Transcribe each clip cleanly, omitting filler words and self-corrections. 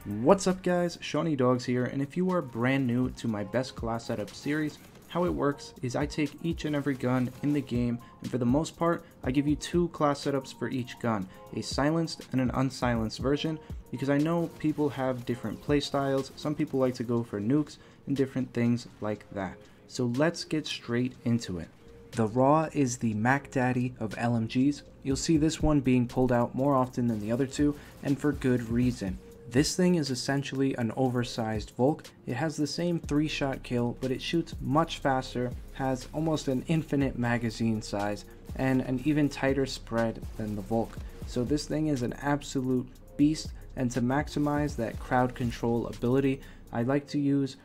What's up guys, SeanEDawgz here, and if you are brand new to my best class setup series, how it works is I take each and every gun in the game, and for the most part, I give you two class setups for each gun, a silenced and an unsilenced version, because I know people have different playstyles. Some people like to go for nukes and different things like that. So let's get straight into it. The Raw is the Mac Daddy of LMGs. You'll see this one being pulled out more often than the other two, and for good reason. This thing is essentially an oversized Volk. It has the same 3-shot kill, but it shoots much faster, has almost an infinite magazine size, and an even tighter spread than the Volk. So this thing is an absolute beast, and to maximize that crowd control ability, I like to use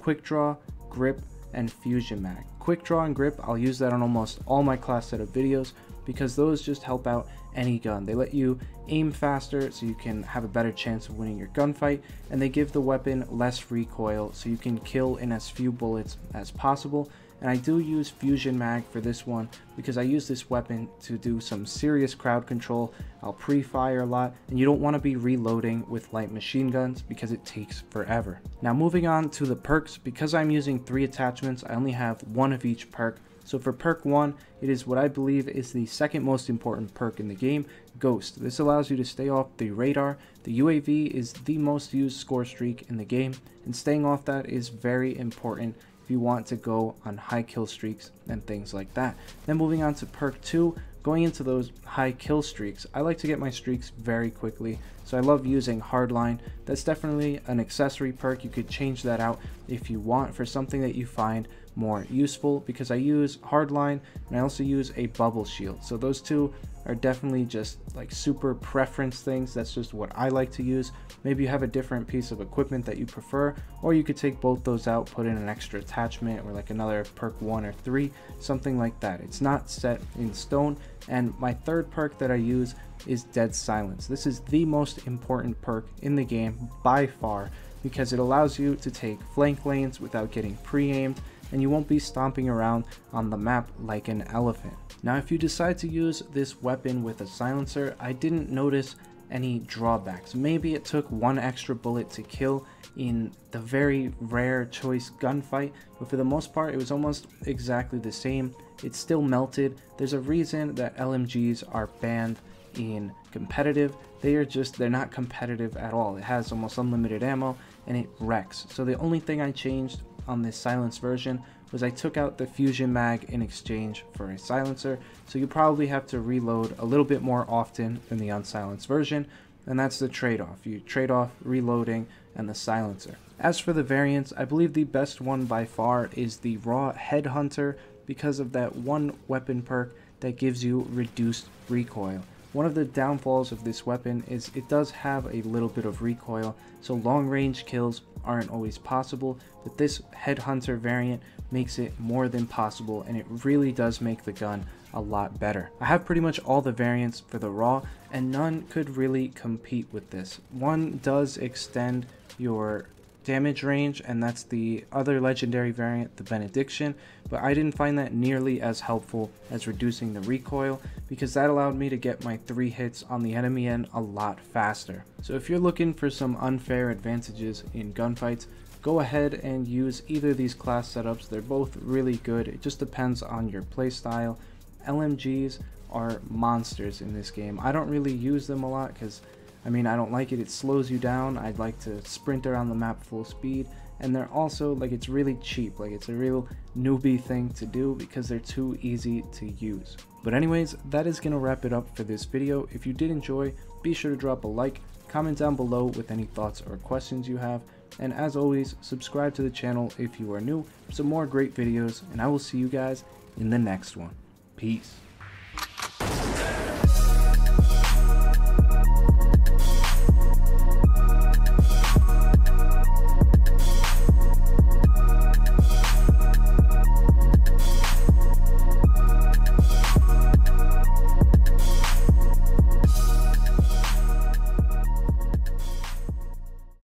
Quick Draw, Grip, and Fusion Mag. Quick Draw and Grip, I'll use that on almost all my class setup videos, because those just help out any gun. They let you aim faster so you can have a better chance of winning your gunfight, and they give the weapon less recoil so you can kill in as few bullets as possible. And I do use Fusion Mag for this one because I use this weapon to do some serious crowd control. I'll pre-fire a lot, and you don't want to be reloading with light machine guns because it takes forever. Now moving on to the perks, because I'm using 3 attachments, I only have one of each perk. So for perk 1, it is what I believe is the second most important perk in the game, Ghost. This allows you to stay off the radar. The UAV is the most used score streak in the game, and staying off that is very important if you want to go on high kill streaks and things like that. Then moving on to perk 2, going into those high kill streaks, I like to get my streaks very quickly, so I love using Hardline. That's definitely an accessory perk. You could change that out if you want for something that you find more useful, because I use Hardline and I also use a bubble shield. So those two are definitely just like super preference things. That's just what I like to use. Maybe you have a different piece of equipment that you prefer, or you could take both those out, put in an extra attachment or like another perk 1 or 3, something like that. It's not set in stone. And my third perk that I use is Dead Silence. This is the most important perk in the game by far, because it allows you to take flank lanes without getting pre-aimed, and you won't be stomping around on the map like an elephant. Now if you decide to use this weapon with a silencer, I didn't notice any drawbacks. Maybe it took 1 extra bullet to kill in the very rare choice gunfight, but for the most part it was almost exactly the same. It still melted. There's a reason that LMGs are banned in competitive. They're not competitive at all. It has almost unlimited ammo and it wrecks. So the only thing I changed on this silenced version was I took out the Fusion Mag in exchange for a silencer. So you probably have to reload a little bit more often than the unsilenced version, and that's the trade-off. You trade off reloading and the silencer. As for the variants, I believe the best one by far is the Raw Headhunter, because of that one weapon perk that gives you reduced recoil. One of the downfalls of this weapon is it does have a little bit of recoil, so long range kills aren't always possible, but this Headhunter variant makes it more than possible, and it really does make the gun a lot better. I have pretty much all the variants for the Raw, and none could really compete with this. One does extend your damage range, and that's the other legendary variant, the Benediction, but I didn't find that nearly as helpful as reducing the recoil, because that allowed me to get my 3 hits on the enemy end a lot faster. So if you're looking for some unfair advantages in gunfights, go ahead and use either of these class setups. They're both really good. It just depends on your playstyle. LMGs are monsters in this game. I don't really use them a lot because I don't like it. It slows you down. I'd like to sprint around the map full speed, and they're also like, it's really cheap. Like, it's a real newbie thing to do because they're too easy to use. But anyways, that is gonna wrap it up for this video. If you did enjoy, be sure to drop a like, comment down below with any thoughts or questions you have, and as always, subscribe to the channel if you are new for some more great videos, and I will see you guys in the next one. Peace.